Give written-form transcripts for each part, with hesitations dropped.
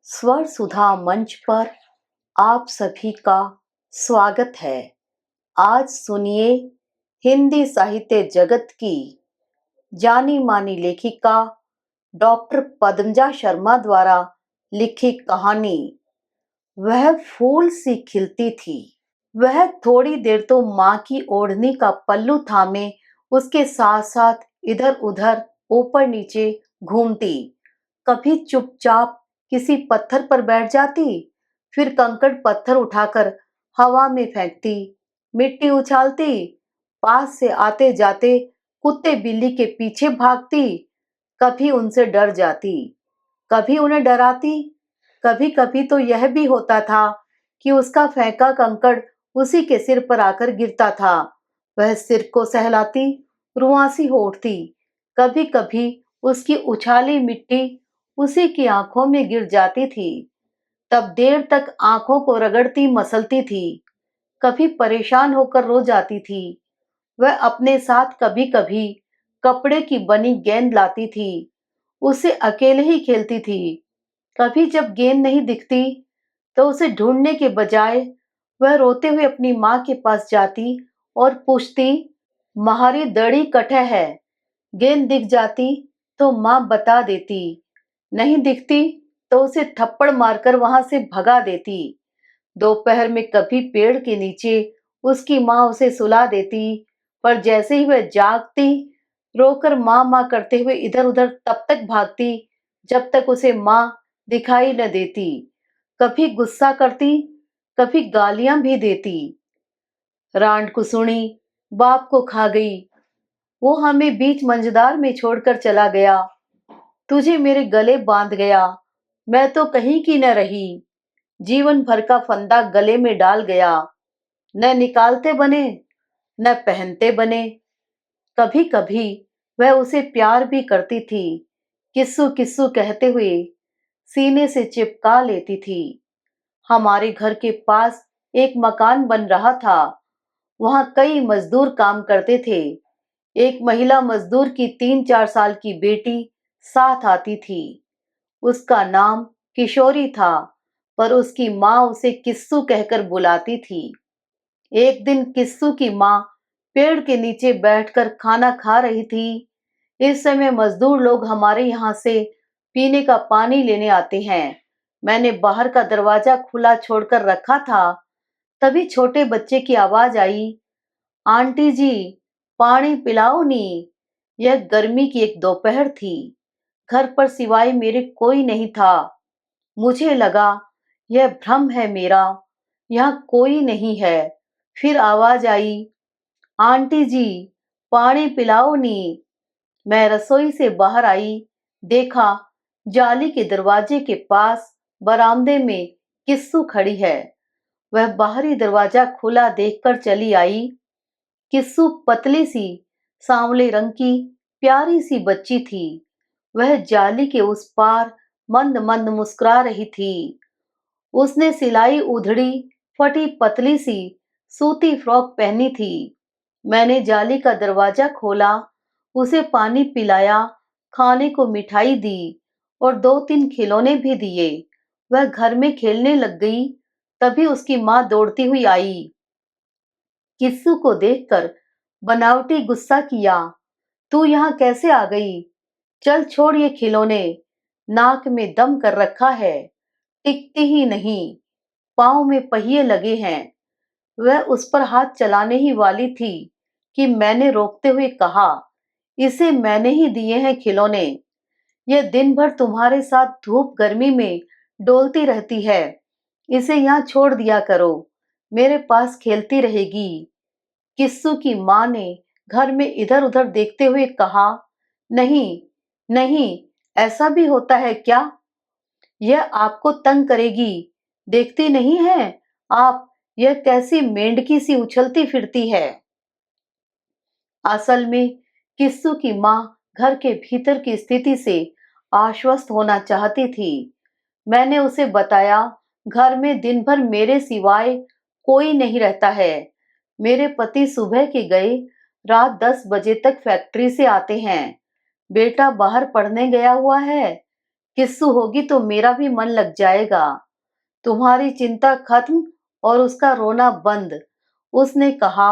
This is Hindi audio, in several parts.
स्वर सुधा मंच पर आप सभी का स्वागत है। आज सुनिए हिंदी साहित्य जगत की जानी मानी लेखिका डॉक्टर पद्मजा शर्मा द्वारा लिखी कहानी वह फूल सी खिलती थी। वह थोड़ी देर तो माँ की ओढ़नी का पल्लू थामे उसके साथ साथ इधर उधर ऊपर नीचे घूमती। कभी चुपचाप किसी पत्थर पर बैठ जाती, फिर कंकड़ पत्थर उठाकर हवा में फेंकती, मिट्टी उछालती, पास से आते जाते कुत्ते बिल्ली के पीछे भागती, कभी उनसे डर जाती, कभी उन्हें डराती। कभी कभी तो यह भी होता था कि उसका फेंका कंकड़ उसी के सिर पर आकर गिरता था। वह सिर को सहलाती, रुआंसी हो उठती। कभी कभी उसकी उछाली मिट्टी उसी की आंखों में गिर जाती थी, तब देर तक आंखों को रगड़ती मसलती थी। कभी परेशान होकर रो जाती थी। वह अपने साथ कभी कभी कपड़े की बनी गेंद लाती थी, उसे अकेले ही खेलती थी। कभी जब गेंद नहीं दिखती तो उसे ढूंढने के बजाय वह रोते हुए अपनी माँ के पास जाती और पूछती, "महारी दड़ी कठे है।" गेंद दिख जाती तो माँ बता देती, नहीं दिखती तो उसे थप्पड़ मारकर वहां से भगा देती। दोपहर में कभी पेड़ के नीचे उसकी माँ उसे सुला देती, पर जैसे ही वह जागती, रोकर माँ माँ करते हुए इधर उधर तब तक भागती जब तक उसे माँ दिखाई न देती। कभी गुस्सा करती, कभी गालियां भी देती। रांड कुसुणी बाप को खा गई, वो हमें बीच मंझधार में छोड़कर चला गया। तुझे मेरे गले बांध गया, मैं तो कहीं की न रही। जीवन भर का फंदा गले में डाल गया, न निकालते बने न पहनते बने। कभी कभी वह उसे प्यार भी करती थी, किस्सू किस्सू कहते हुए सीने से चिपका लेती थी। हमारे घर के पास एक मकान बन रहा था, वहां कई मजदूर काम करते थे। एक महिला मजदूर की 3-4 साल की बेटी साथ आती थी। उसका नाम किशोरी था, पर उसकी माँ उसे किस्सू कहकर बुलाती थी। एक दिन किस्सू की माँ पेड़ के नीचे बैठकर खाना खा रही थी। इस समय मजदूर लोग हमारे यहाँ से पीने का पानी लेने आते हैं। मैंने बाहर का दरवाजा खुला छोड़कर रखा था, तभी छोटे बच्चे की आवाज आई, आंटी जी, पानी पिलाओ नी। यह गर्मी की एक दोपहर थी। घर पर सिवाय मेरे कोई नहीं था। मुझे लगा यह भ्रम है मेरा, यहाँ कोई नहीं है। फिर आवाज आई, आंटी जी, पानी पिलाओ नी। मैं रसोई से बाहर आई, देखा जाली के दरवाजे के पास बरामदे में किस्सू खड़ी है। वह बाहरी दरवाजा खुला देखकर चली आई। किस्सू पतली सी सांवले रंग की प्यारी सी बच्ची थी। वह जाली के उस पार मंद मंद मुस्कुरा रही थी। उसने सिलाई उधड़ी फटी पतली सी सूती फ्रॉक पहनी थी। मैंने जाली का दरवाजा खोला, उसे पानी पिलाया, खाने को मिठाई दी और 2-3 खिलौने भी दिए। वह घर में खेलने लग गई। तभी उसकी माँ दौड़ती हुई आई। किस्सू को देखकर बनावटी गुस्सा किया, तू यहाँ कैसे आ गई? चल छोड़ ये खिलौने, नाक में दम कर रखा है, टिकती ही नहीं, पाँव में पहिए लगे हैं। वह उस पर हाथ चलाने ही वाली थी कि मैंने रोकते हुए कहा, इसे मैंने ही दिए हैं खिलौने। यह दिन भर तुम्हारे साथ धूप गर्मी में डोलती रहती है, इसे यहाँ छोड़ दिया करो, मेरे पास खेलती रहेगी। किस्सू की माँ ने घर में इधर उधर देखते हुए कहा, नहीं नहीं, ऐसा भी होता है क्या? यह आपको तंग करेगी, देखती नहीं है आप, यह कैसी मेंढकी सी उछलती फिरती है। असल में किस्सू की माँ घर के भीतर की स्थिति से आश्वस्त होना चाहती थी। मैंने उसे बताया, घर में दिन भर मेरे सिवाय कोई नहीं रहता है। मेरे पति सुबह के गए, रात 10 बजे तक फैक्ट्री से आते हैं। बेटा बाहर पढ़ने गया हुआ है। किस्सू होगी तो मेरा भी मन लग जाएगा। तुम्हारी चिंता खत्म और उसका रोना बंद। उसने कहा,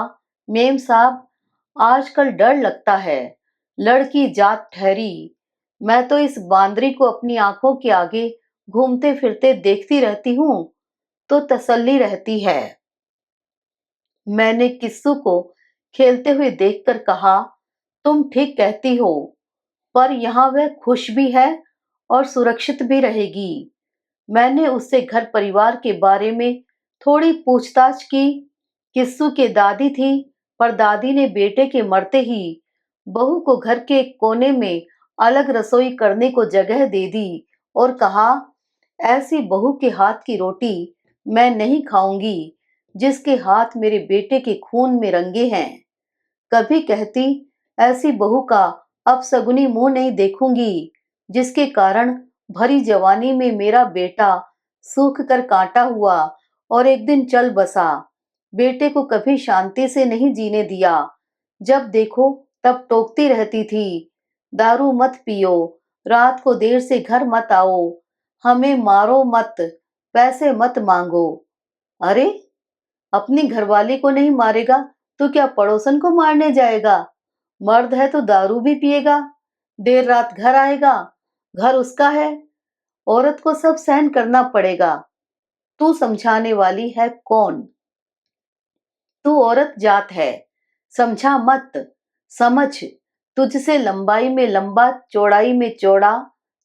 मेम साहब, आजकल डर लगता है। लड़की जात ठहरी। मैं तो इस बांदरी को अपनी आंखों के आगे घूमते फिरते देखती रहती हूँ तो तसल्ली रहती है। मैंने किस्सू को खेलते हुए देखकर कहा, तुम ठीक कहती हो, पर यहाँ वह खुश भी है और सुरक्षित भी रहेगी। मैंने उससे घर परिवार के बारे में थोड़ी पूछताछ की। किस्सू के दादी थी, पर दादी ने बेटे के मरते ही बहू को घर के एक कोने में अलग रसोई करने को जगह दे दी और कहा, ऐसी बहू के हाथ की रोटी मैं नहीं खाऊंगी जिसके हाथ मेरे बेटे के खून में रंगे हैं। कभी कहती, ऐसी बहू का अपशगुनी मुंह नहीं देखूंगी जिसके कारण भरी जवानी में मेरा बेटा सूख कर कांटा हुआ और एक दिन चल बसा। बेटे को कभी शांति से नहीं जीने दिया। जब देखो तब टोकती रहती थी, दारू मत पियो, रात को देर से घर मत आओ, हमें मारो मत, पैसे मत मांगो। अरे, अपनी घरवाली को नहीं मारेगा तो क्या पड़ोसन को मारने जाएगा? मर्द है तो दारू भी पिएगा, देर रात घर आएगा, घर उसका है, औरत को सब सहन करना पड़ेगा। तू समझाने वाली है कौन? तू औरत जात है, समझा मत। समझ, तुझसे लंबाई में लंबा, चौड़ाई में चौड़ा,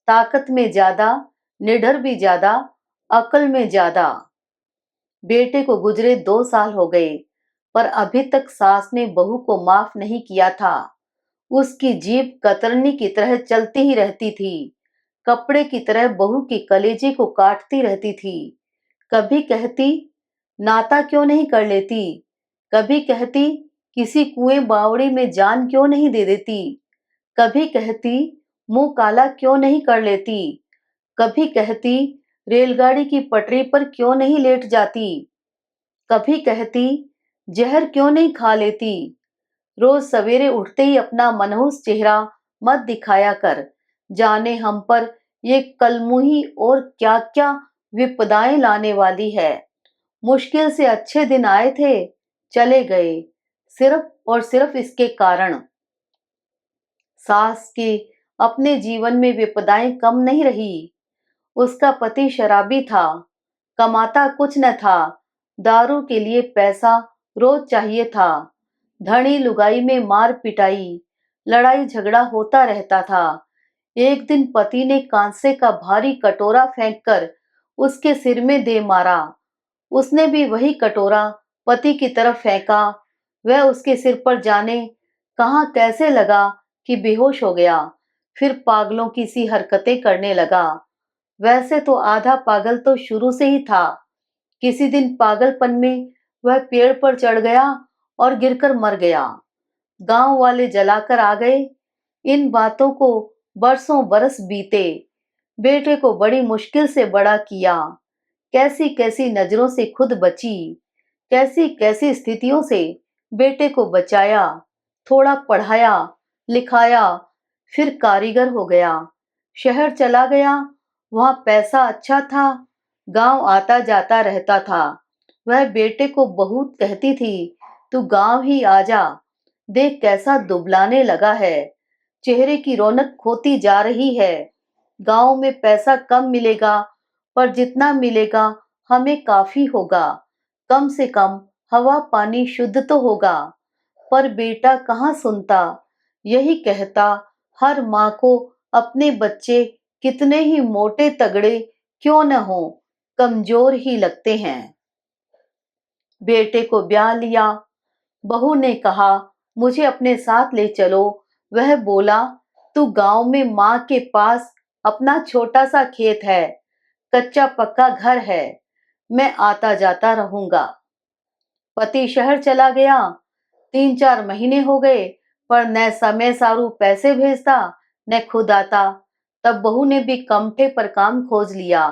ताकत में ज्यादा, निडर भी ज्यादा, अकल में ज्यादा। बेटे को गुजरे 2 साल हो गए, पर अभी तक सास ने बहू को माफ नहीं किया था। उसकी जीभ कतरनी की तरह चलती ही रहती थी, कपड़े की तरह बहू के कलेजे को काटती रहती थी। कभी कहती, नाता क्यों नहीं कर लेती? कभी कहती, किसी कुएं बावड़ी में जान क्यों नहीं दे देती? कभी कहती, मुंह काला क्यों नहीं कर लेती? कभी कहती, रेलगाड़ी की पटरी पर क्यों नहीं लेट जाती? कभी कहती, जहर क्यों नहीं खा लेती? रोज सवेरे उठते ही अपना मनहूस चेहरा मत दिखाया कर, जाने हम पर ये कलमुही और क्या क्या विपदाएं लाने वाली है। मुश्किल से अच्छे दिन आए थे, चले गए, सिर्फ और सिर्फ इसके कारण। सास की अपने जीवन में विपदाएं कम नहीं रही। उसका पति शराबी था, कमाता कुछ न था, दारू के लिए पैसा रोज चाहिए था। धनी लुगाई में मार पिटाई, लड़ाई झगड़ा होता रहता था। एक दिन पति ने कांसे का भारी कटोरा फेंककर उसके सिर में दे मारा। उसने भी वही कटोरा पति की तरफ फेंका। वह उसके सिर पर जाने कहां कैसे लगा कि बेहोश हो गया, फिर पागलों की सी हरकतें करने लगा। वैसे तो आधा पागल तो शुरू से ही था। किसी दिन पागलपन में वह पेड़ पर चढ़ गया और गिरकर मर गया। गांव वाले जलाकर आ गए। इन बातों को बरसों बरस बीते। बेटे को बड़ी मुश्किल से बड़ा किया। कैसी कैसी नजरों से खुद बची, कैसी कैसी स्थितियों से बेटे को बचाया। थोड़ा पढ़ाया लिखाया, फिर कारीगर हो गया। शहर चला गया, वहां पैसा अच्छा था, गांव आता जाता रहता था। वह बेटे को बहुत कहती थी, तू गांव ही आ जा, देख कैसा दुबलाने लगा है, चेहरे की रौनक खोती जा रही है। गांव में पैसा कम मिलेगा, पर जितना मिलेगा हमें काफी होगा। कम से कम हवा पानी शुद्ध तो होगा। पर बेटा कहाँ सुनता। यही कहता, हर माँ को अपने बच्चे कितने ही मोटे तगड़े क्यों न हो, कमजोर ही लगते हैं। बेटे को ब्याह लिया। बहू ने कहा, मुझे अपने साथ ले चलो। वह बोला, तू गांव में माँ के पास अपना छोटा सा खेत है, कच्चा पक्का घर है, मैं आता जाता रहूंगा। पति शहर चला गया। 3-4 महीने हो गए, पर न समय सारू पैसे भेजता न खुद आता। तब बहू ने भी कमठे पर काम खोज लिया।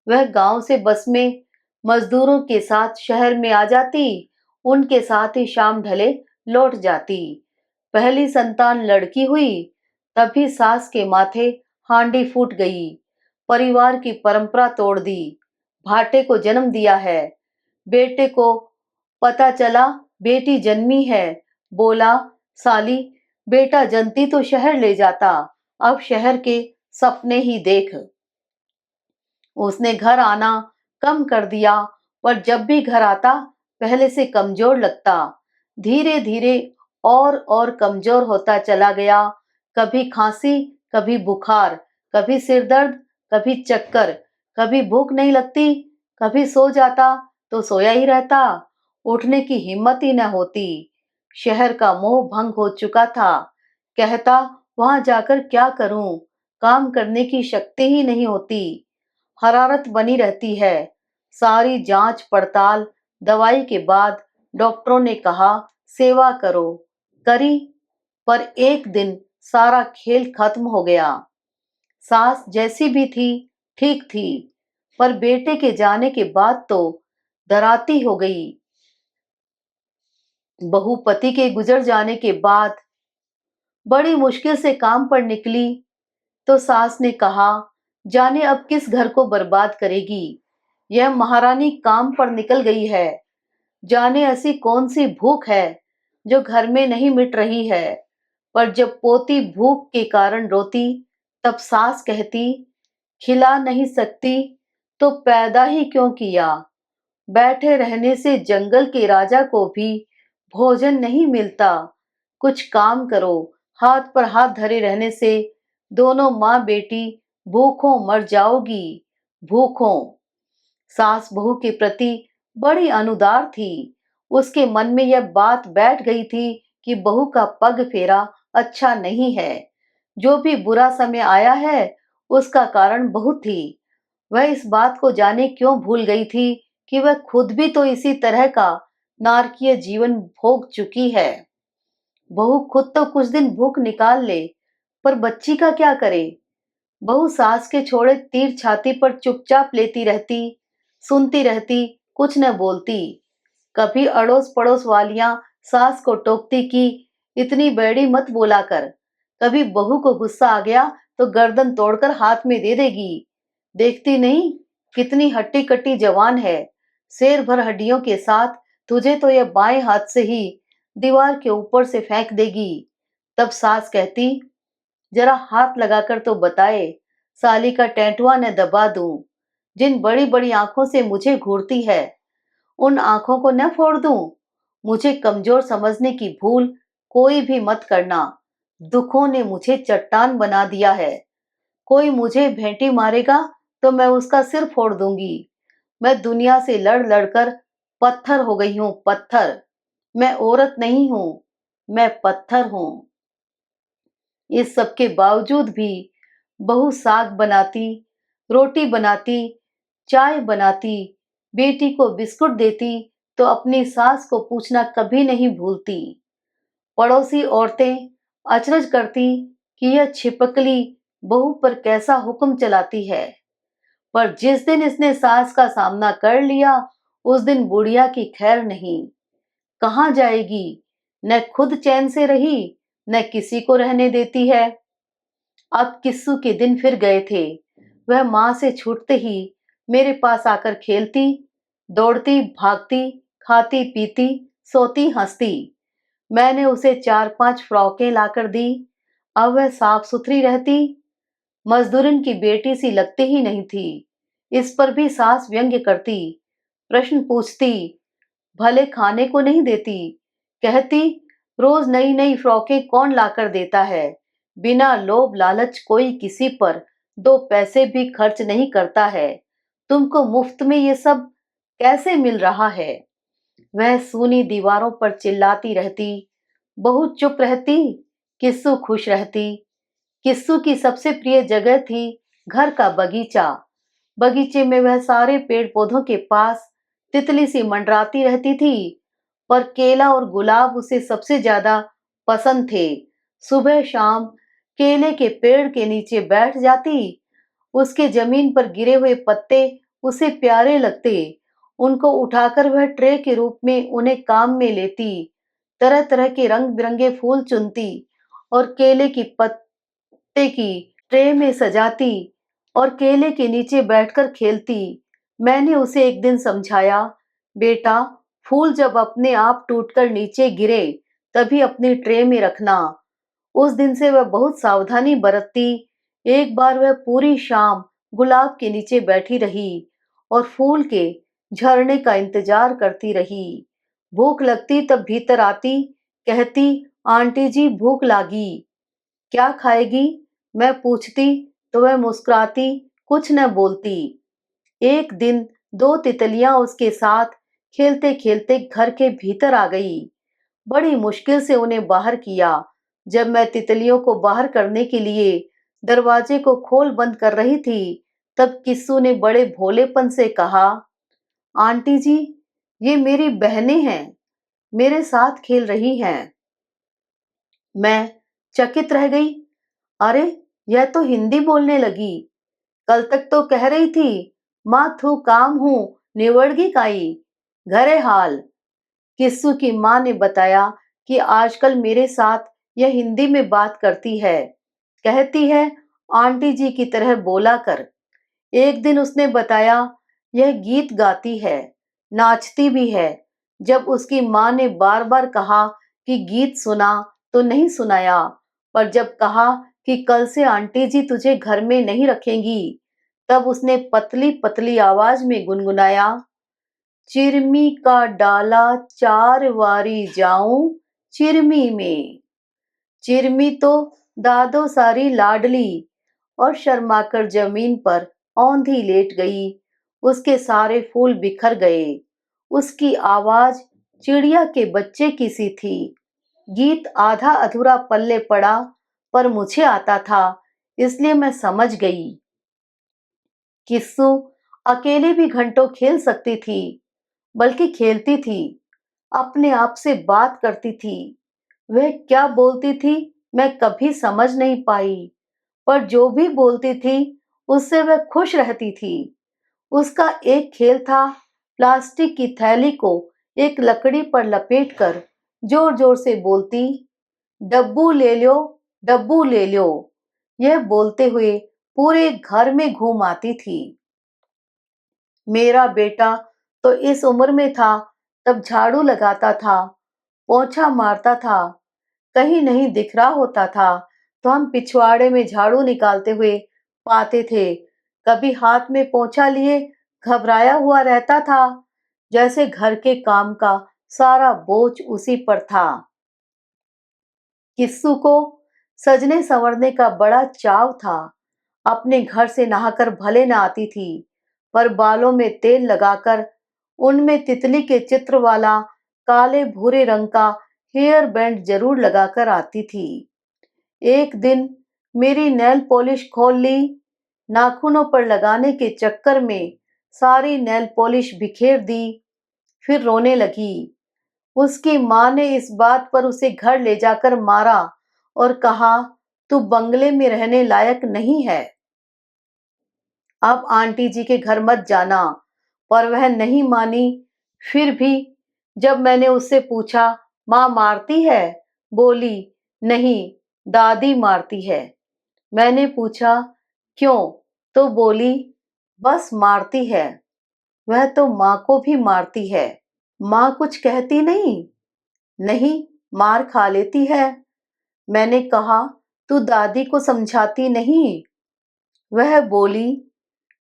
वह गांव से बस में मजदूरों के साथ शहर में आ जाती, उनके साथ ही शाम ढले लौट जाती। पहली संतान लड़की हुई, तभी सास के माथे हांडी फूट गई। परिवार की परंपरा तोड़ दी, भाटे को जन्म दिया है। बेटे को पता चला बेटी जन्मी है, बोला, साली, बेटा जनती तो शहर ले जाता, अब शहर के सपने ही देख। उसने घर आना कम कर दिया, पर जब भी घर आता पहले से कमजोर लगता। धीरे धीरे और कमजोर होता चला गया। कभी खांसी, कभी बुखार, कभी सिर दर्द, कभी चक्कर, कभी भूख नहीं लगती, कभी सो जाता तो सोया ही रहता, उठने की हिम्मत ही न होती। शहर का मोह भंग हो चुका था। कहता, वहां जाकर क्या करूं, काम करने की शक्ति ही नहीं होती, हरारत बनी रहती है। सारी जांच पड़ताल, दवाई के बाद डॉक्टरों ने कहा सेवा करो। करी, पर एक दिन सारा खेल खत्म हो गया। सास जैसी भी थी, ठीक थी, पर बेटे के जाने के बाद तो दराती हो गई। बहू पति के गुजर जाने के बाद बड़ी मुश्किल से काम पर निकली तो सास ने कहा, जाने अब किस घर को बर्बाद करेगी, यह महारानी काम पर निकल गई है। जाने ऐसी कौन सी भूख है जो घर में नहीं मिट रही है। पर जब पोती भूख के कारण रोती, तब सास कहती, खिला नहीं सकती तो पैदा ही क्यों किया। बैठे रहने से जंगल के राजा को भी भोजन नहीं मिलता, कुछ काम करो। हाथ पर हाथ धरे रहने से दोनों माँ बेटी भूखों मर जाओगी, भूखों। सास बहू के प्रति बड़ी अनुदार थी। उसके मन में यह बात बैठ गई थी कि बहू का पग फेरा अच्छा नहीं है। जो भी बुरा समय आया है उसका कारण बहू थी। वह इस बात को जाने क्यों भूल गई थी कि वह खुद भी तो इसी तरह का नारकीय जीवन भोग चुकी है। बहू खुद तो कुछ दिन भूख निकाल ले, पर बच्ची का क्या करे। बहू सास के छोड़े तीर छाती पर चुपचाप लेती रहती, सुनती रहती, कुछ न बोलती। कभी अड़ोस पड़ोस वालियां सास को टोकती कि इतनी बेड़ी मत बोला कर। कभी बहू को गुस्सा आ गया तो गर्दन तोड़कर हाथ में दे देगी। देखती नहीं कितनी हट्टी कट्टी जवान है, शेर भर हड्डियों के साथ, तुझे तो यह बाएं हाथ से ही दीवार के ऊपर से फेंक देगी। तब सास कहती, जरा हाथ लगाकर तो बताए, साली का टेंटुआ न दबा दूं। जिन बड़ी बड़ी आंखों से मुझे घूरती है उन आंखों को न फोड़ दूं। मुझे कमजोर समझने की भूल कोई भी मत करना। दुखों ने मुझे चट्टान बना दिया है। कोई मुझे भेंटी मारेगा तो मैं उसका सिर फोड़ दूंगी। मैं दुनिया से लड़ लड़कर पत्थर हो गई हूं, पत्थर। मैं औरत नहीं हूं, मैं पत्थर हूं। इस सब के बावजूद भी बहू साग बनाती, रोटी बनाती, चाय बनाती, बेटी को बिस्कुट देती तो अपनी सास को पूछना कभी नहीं भूलती। पड़ोसी औरतें अचरज करती कि यह छिपकली बहू पर कैसा हुक्म चलाती है। पर जिस दिन इसने सास का सामना कर लिया उस दिन बुढ़िया की खैर नहीं। कहाँ जाएगी, न खुद चैन से रही न किसी को रहने देती है। अब किस्सू के दिन फिर गए थे। वह मां से छूटते ही मेरे पास आकर खेलती, दौड़ती, भागती, खाती पीती, सोती, हंसती। मैंने उसे 4-5 फ्रॉकें लाकर दी। अब वह साफ सुथरी रहती, मजदूरन की बेटी सी लगती ही नहीं थी। इस पर भी सास व्यंग्य करती, प्रश्न पूछती, भले खाने को नहीं देती। कहती, रोज नई नई फ्रॉकें कौन लाकर देता है। बिना लोभ लालच कोई किसी पर 2 पैसे भी खर्च नहीं करता है। तुमको मुफ्त में ये सब कैसे मिल रहा है। वह सूनी दीवारों पर चिल्लाती रहती। बहू चुप रहती, किस्सू खुश रहती। किस्सू की सबसे प्रिय जगह थी घर का बगीचा। बगीचे में वह सारे पेड़ पौधों के पास तितली सी मंडराती रहती थी, पर केला और गुलाब उसे सबसे ज्यादा पसंद थे। सुबह शाम केले के पेड़ के नीचे बैठ जाती। उसके जमीन पर गिरे हुए पत्ते उसे प्यारे लगते। उनको उठाकर वह ट्रे के रूप में उन्हें काम में लेती। तरह तरह के रंग बिरंगे फूल चुनती और केले की पत्ते की ट्रे में सजाती। और केले के नीचे बैठकर खेलती। मैंने उसे एक दिन समझाया, बेटा, फूल जब अपने आप टूटकर नीचे गिरे तभी अपनी ट्रे में रखना। उस दिन से वह बहुत सावधानी बरतती। एक बार वह पूरी शाम गुलाब के नीचे बैठी रही और फूल के झरने का इंतजार करती रही। भूख लगती तब भीतर आती, कहती, आंटी जी भूख लागी, क्या खाएगी? मैं पूछती तो वह मुस्कुराती, कुछ न बोलती। एक दिन दो तितलियां उसके साथ खेलते खेलते घर के भीतर आ गई। बड़ी मुश्किल से उन्हें बाहर किया। जब मैं तितलियों को बाहर करने के लिए दरवाजे को खोल बंद कर रही थी, तब किस्सू ने बड़े भोलेपन से कहा, आंटी जी, ये मेरी बहनें हैं, मेरे साथ खेल रही हैं। मैं चकित रह गई। अरे, यह तो हिंदी बोलने लगी। कल तक तो कह रही थी, माँ थू काम हूँ, निवड़गी काई, घरे हाल। किस्सू की माँ ने बताया कि आजकल मेरे साथ यह हिंदी में बात करती है। कहती है, आंटी जी की तरह बोला कर। एक दिन उसने बताया, यह गीत गाती है, नाचती भी है। जब उसकी माँ ने बार बार कहा कि गीत सुना तो नहीं सुनाया, पर जब कहा कि कल से आंटी जी तुझे घर में नहीं रखेंगी, तब उसने पतली पतली आवाज में गुनगुनाया, चिरमी का डाला चार वारी जाऊं चिरमी में। चिरमी तो दादो सारी लाडली, और शर्माकर जमीन पर औंधी लेट गई। उसके सारे फूल बिखर गए। उसकी आवाज चिड़िया के बच्चे की सी थी। गीत आधा अधूरा पल्ले पड़ा, पर मुझे आता था, इसलिए मैं समझ गई। किस्सू अकेले भी घंटों खेल सकती थी, बल्कि खेलती थी, अपने आप से बात करती थी। वह क्या बोलती थी मैं कभी समझ नहीं पाई, पर जो भी बोलती थी उससे वह खुश रहती थी। उसका एक खेल था, प्लास्टिक की थैली को एक लकड़ी पर लपेटकर जोर जोर से बोलती, डब्बू ले लो, डब्बू ले लो। यह बोलते हुए पूरे घर में घूम आती थी। मेरा बेटा तो इस उम्र में था तब झाड़ू लगाता था, पोंछा मारता था। कहीं नहीं दिख रहा होता था तो हम पिछवाड़े में झाड़ू निकालते हुए पाते थे। कभी हाथ में पोंछा लिए घबराया हुआ रहता था, जैसे घर के काम का सारा बोझ उसी पर था। किस्सू को सजने संवरने का बड़ा चाव था। अपने घर से नहाकर भले न आती थी, पर बालों में तेल लगाकर उनमें तितली के चित्र वाला काले भूरे रंग का हेयर बैंड जरूर लगाकर आती थी। एक दिन मेरी नेल पॉलिश खोल ली। नाखूनों पर लगाने के चक्कर में सारी नेल पॉलिश बिखेर दी, फिर रोने लगी। उसकी माँ ने इस बात पर उसे घर ले जाकर मारा और कहा, तू बंगले में रहने लायक नहीं है, अब आंटी जी के घर मत जाना। पर वह नहीं मानी। फिर भी जब मैंने उससे पूछा, माँ मारती है? बोली, नहीं, दादी मारती है। मैंने पूछा, क्यों? तो बोली, बस मारती है। वह तो माँ को भी मारती है। माँ कुछ कहती नहीं? नहीं, मार खा लेती है। मैंने कहा, तू दादी को समझाती नहीं? वह बोली,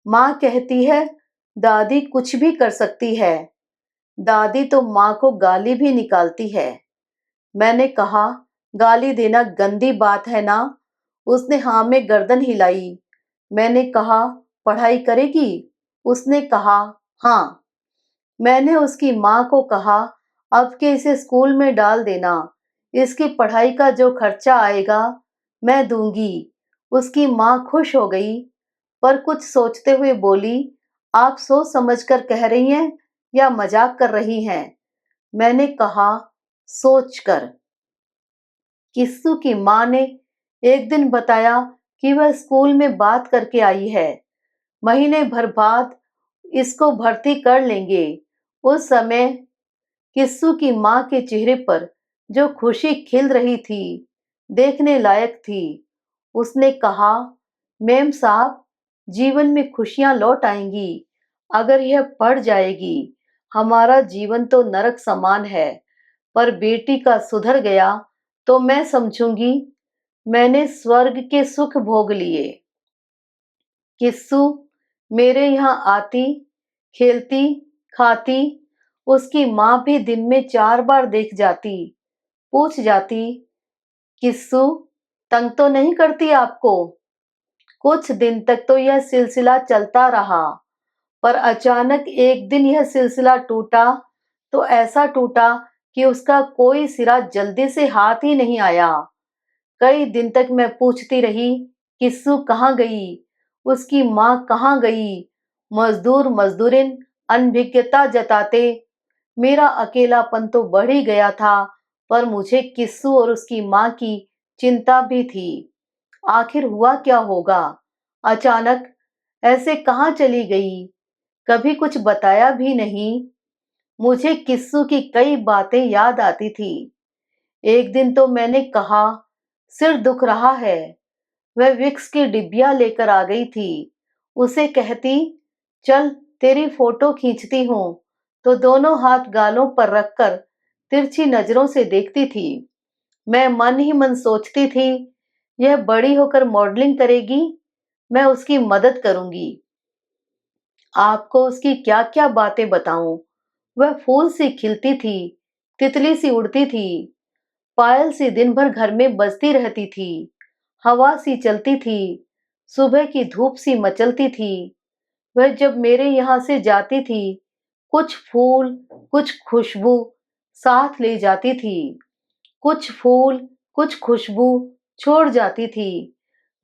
माँ कहती है दादी कुछ भी कर सकती है। दादी तो माँ को गाली भी निकालती है। मैंने कहा, गाली देना गंदी बात है ना? उसने हाँ में गर्दन हिलाई। मैंने कहा, पढ़ाई करेगी? उसने कहा, हाँ। मैंने उसकी माँ को कहा, अब के इसे स्कूल में डाल देना, इसकी पढ़ाई का जो खर्चा आएगा मैं दूंगी। उसकी माँ खुश हो गई, पर कुछ सोचते हुए बोली, आप सोच समझकर कह रही हैं या मजाक कर रही हैं? मैंने कहा, सोच कर। किस्सू की माँ ने एक दिन बताया कि वह स्कूल में बात करके आई है, महीने भर बाद इसको भर्ती कर लेंगे। उस समय किस्सू की माँ के चेहरे पर जो खुशी खिल रही थी, देखने लायक थी। उसने कहा, मेम साहब, जीवन में खुशियां लौट आएंगी। अगर यह पढ़ जाएगी, हमारा जीवन तो नरक समान है, पर बेटी का सुधर गया तो मैं समझूंगी मैंने स्वर्ग के सुख भोग लिए। किस्सू मेरे यहाँ आती, खेलती, खाती। उसकी माँ भी दिन में 4 बार देख जाती, पूछ जाती, किस्सू तंग तो नहीं करती आपको? कुछ दिन तक तो यह सिलसिला चलता रहा, पर अचानक एक दिन यह सिलसिला टूटा, तो ऐसा टूटा कि उसका कोई सिरा जल्दी से हाथ ही नहीं आया। कई दिन तक मैं पूछती रही, किस्सू कहाँ गई, उसकी माँ कहाँ गई। मजदूर मजदूरिन अनभिज्ञता जताते। मेरा अकेलापन तो बढ़ ही गया था, पर मुझे किस्सू और उसकी माँ की चिंता भी थी। आखिर हुआ क्या होगा? अचानक ऐसे कहाँ चली गई? कभी कुछ बताया भी नहीं। मुझे किस्सू की कई बातें याद आती थी। एक दिन तो मैंने कहा, सिर दुख रहा है। वह विक्स की डिब्बिया लेकर आ गई थी। उसे कहती, चल तेरी फोटो खींचती हूँ, तो दोनों हाथ गालों पर रखकर तिरछी नजरों से देखती थी। मैं मन ही मन सोचती थी, यह बड़ी होकर मॉडलिंग करेगी, मैं उसकी मदद करूंगी। आपको उसकी क्या क्या बातें बताऊं। वह फूल सी खिलती थी, तितली सी उड़ती थी, पायल सी दिन भर घर में बजती रहती थी, हवा सी चलती थी, सुबह की धूप सी मचलती थी। वह जब मेरे यहाँ से जाती थी, कुछ फूल, कुछ खुशबू साथ ले जाती थी। कुछ फूल, कुछ खुशबू छोड़ जाती थी।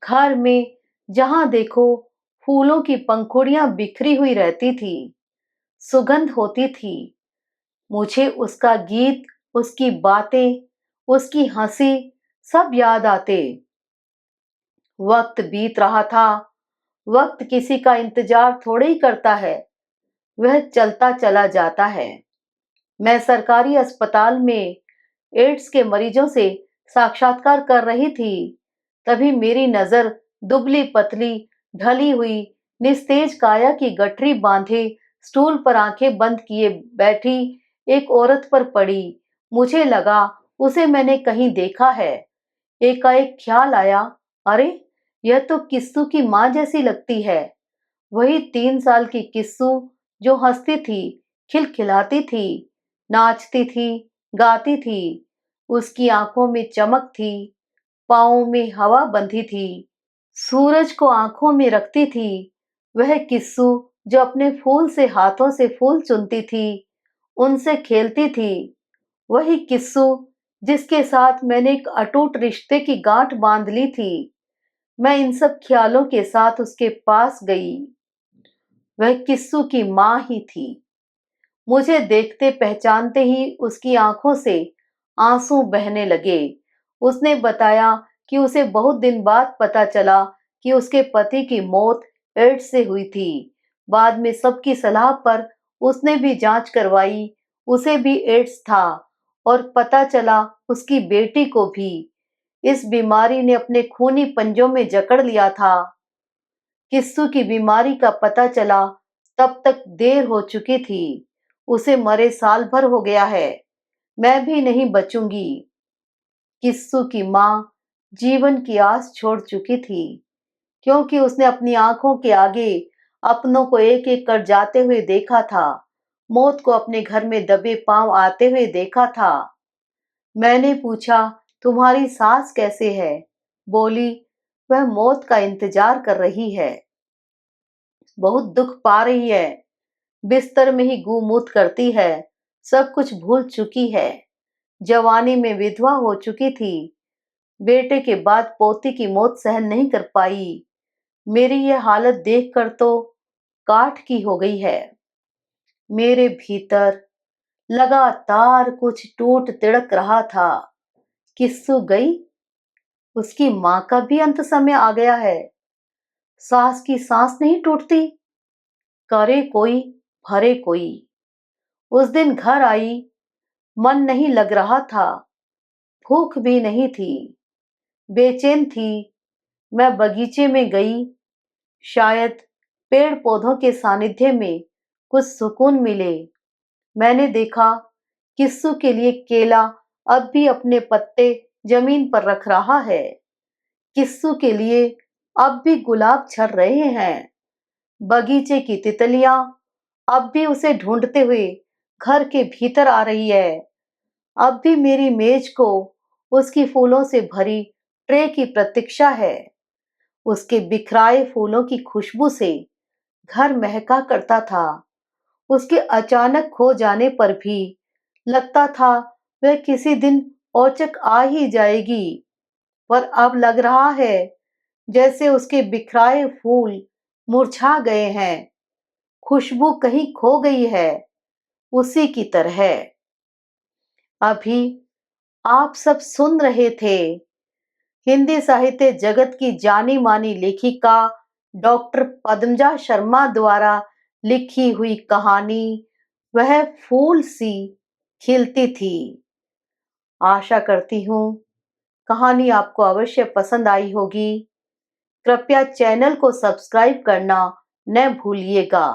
घर में जहां देखो फूलों की पंखुड़ियां बिखरी हुई रहती थी, सुगंध होती थी। मुझे उसका गीत, उसकी बातें, उसकी हंसी सब याद आते। वक्त बीत रहा था। वक्त किसी का इंतजार थोड़े ही करता है, वह चलता चला जाता है। मैं सरकारी अस्पताल में एड्स के मरीजों से साक्षात्कार कर रही थी। तभी मेरी नजर दुबली पतली, ढली हुई, निस्तेज काया की गठरी बांधे स्टूल पर आंखें बंद किए बैठी एक औरत पर पड़ी। मुझे लगा उसे मैंने कहीं देखा है। एकाएक ख्याल आया, अरे यह तो किस्सू की माँ जैसी लगती है। वही 3 साल की किस्सू जो हंसती थी, खिलखिलाती थी, नाचती थी, गाती थी। उसकी आंखों में चमक थी, पाँव में हवा बंधी थी, सूरज को आंखों में रखती थी। वह किस्सू जो अपने फूल से हाथों से फूल चुनती थी, उनसे खेलती थी। वही किस्सू जिसके साथ मैंने एक अटूट रिश्ते की गांठ बांध ली थी। मैं इन सब ख्यालों के साथ उसके पास गई। वह किस्सू की माँ ही थी। मुझे देखते पहचानते ही उसकी आंखों से आंसू बहने लगे। उसने बताया कि उसे बहुत दिन बाद पता चला कि उसके पति की मौत एड्स से हुई थी। बाद में सबकी सलाह पर उसने भी जांच करवाई, उसे भी एड्स था और पता चला उसकी बेटी को भी। इस बीमारी ने अपने खूनी पंजों में जकड़ लिया था। किस्सू की बीमारी का पता चला तब तक देर हो चुकी थी। उसे मरे साल भर हो गया है। मैं भी नहीं बचूंगी। किस्सू की माँ जीवन की आस छोड़ चुकी थी, क्योंकि उसने अपनी आंखों के आगे अपनों को एक एक कर जाते हुए देखा था, मौत को अपने घर में दबे पांव आते हुए देखा था। मैंने पूछा, तुम्हारी सास कैसे है? बोली, वह मौत का इंतजार कर रही है, बहुत दुख पा रही है, बिस्तर में ही गूमूत करती है, सब कुछ भूल चुकी है। जवानी में विधवा हो चुकी थी, बेटे के बाद पोती की मौत सहन नहीं कर पाई। मेरी यह हालत देखकर तो काठ की हो गई है। मेरे भीतर लगातार कुछ टूट तिड़क रहा था। किस्सू गई, उसकी माँ का भी अंत समय आ गया है। सास की सांस नहीं टूटती, करे कोई भरे कोई। उस दिन घर आई, मन नहीं लग रहा था, भूख भी नहीं थी, बेचैन थी। मैं बगीचे में गई, शायद पेड़ पौधों के सानिध्य में कुछ सुकून मिले। मैंने देखा किस्सू के लिए केला अब भी अपने पत्ते जमीन पर रख रहा है। किस्सू के लिए अब भी गुलाब झड़ रहे हैं। बगीचे की तितलियां अब भी उसे ढूंढते हुए घर के भीतर आ रही है। अब भी मेरी मेज को उसकी फूलों से भरी ट्रे की प्रतीक्षा है। उसके बिखराए फूलों की खुशबू से घर महका करता था। उसके अचानक खो जाने पर भी लगता था वह किसी दिन औचक आ ही जाएगी, पर अब लग रहा है जैसे उसके बिखराए फूल मुरझा गए हैं, खुशबू कहीं खो गई है, उसी की तरह। अभी आप सब सुन रहे थे हिंदी साहित्य जगत की जानी मानी लेखिका डॉक्टर पद्मजा शर्मा द्वारा लिखी हुई कहानी वह फूल सी खिलती थी। आशा करती हूँ कहानी आपको अवश्य पसंद आई होगी। कृपया चैनल को सब्सक्राइब करना न भूलिएगा।